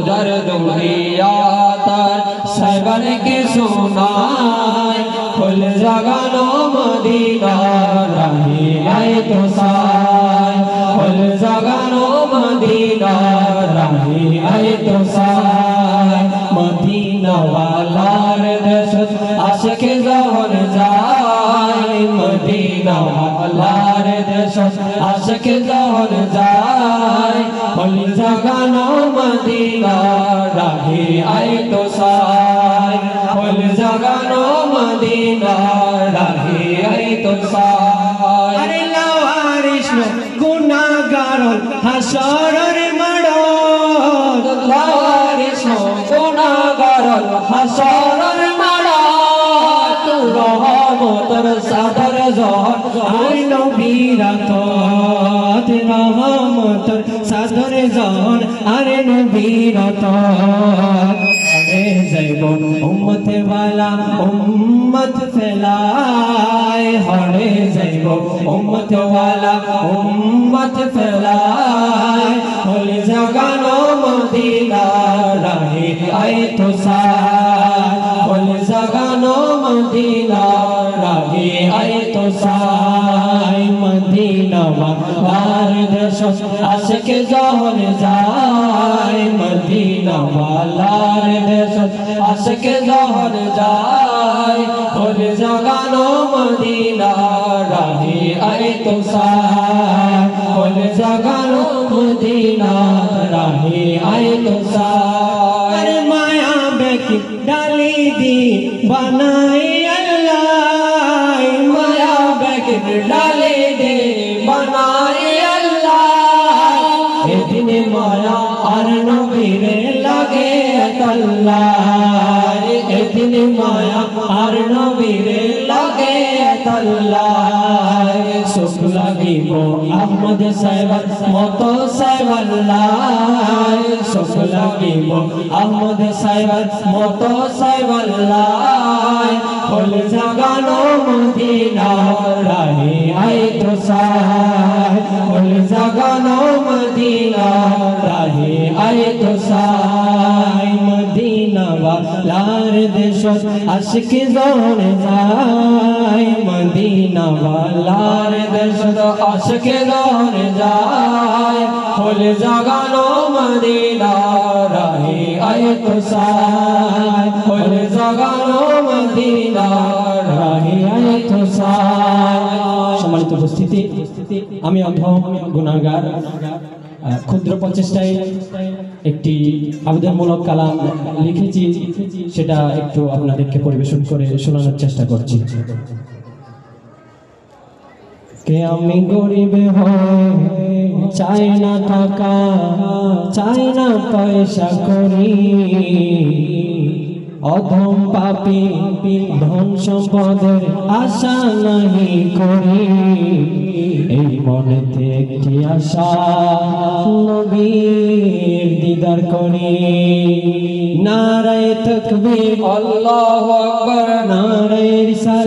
दर्द हुआ तार साइबर के सुनाए फुल जगानो मदीना राही आए तो साए फुल जगानो मदीना राही आए तो साए मदीना वालार देश आशिक जहर जाए मदीना वालार देश आशिक जहर जाए फुल जगानो मदीना राही आए तो साए फुल जगानो मदीना राही आए तो साए अरे लावारिश गुनाहगार हाशरेर माड़ो लावारिश गुनाहगार हाशरेर माड़ो तू रहमतेर सादर जहर आय नबीर आतत रहमतेर सादर जहर आरे नबीर आतत जाइब उम्मत वाला उम्मत फैलाए हरे जाइब उम्मत वाला उम्मत फैलाए होली जगानो मदीना राही आए तो साए होली जगानो मदीना राही आए तो साए मदीना वालार देश आशिक जहर जाए मदीना वालार देश आशिक जहर जाए फुल जगानो मदीना राही आए तो साए फुल जगानो मदीना राही आए तो साए अरे माया बेकी डाली दी बनाए अल्लाह माया बेकी डाली दी बनाए अल्लाह ए दिन माया और नबीर लगे तल्ला ए दिन माया और नबीर लगे तल्ला सुख লাগিব আহমদ সাহেবের মতো সাহেবাল্লাহ সুখ লাগিব আহমদ সাহেবের মতো সাহেবাল্লাহ ফুল জাগানো মদিনা রাহে আয়ে তো সায় ফুল জাগানো মদিনা রাহে আয়ে তো সায় মদিনা वालार देश आशिक जहर जाए मदीना वालार देश आशिक जहर जाए फुल जगानो मदीना राही आए तो साए फुल जगानो मदीना राही आए तो साए सम्मानित उपस्थिति आमी अधम गुनाहगार ক্ষুদ্র প্রচেষ্টায় একটি আবেদনমূলক কালাম লিখেছি সেটা একটু আপনাদেরকে পরিবেশন করে শোনানোর চেষ্টা করছি কে আমি গরিব হই চাই না টাকা চাই না পয়সা করি অধম পাপী ধন সম্পদের আশা নাহি করি এই মনেতে একটি আশা নবীর দিদার করি নারায়ে তাকবীর আল্লাহু আকবার নারায়ে রিসালাত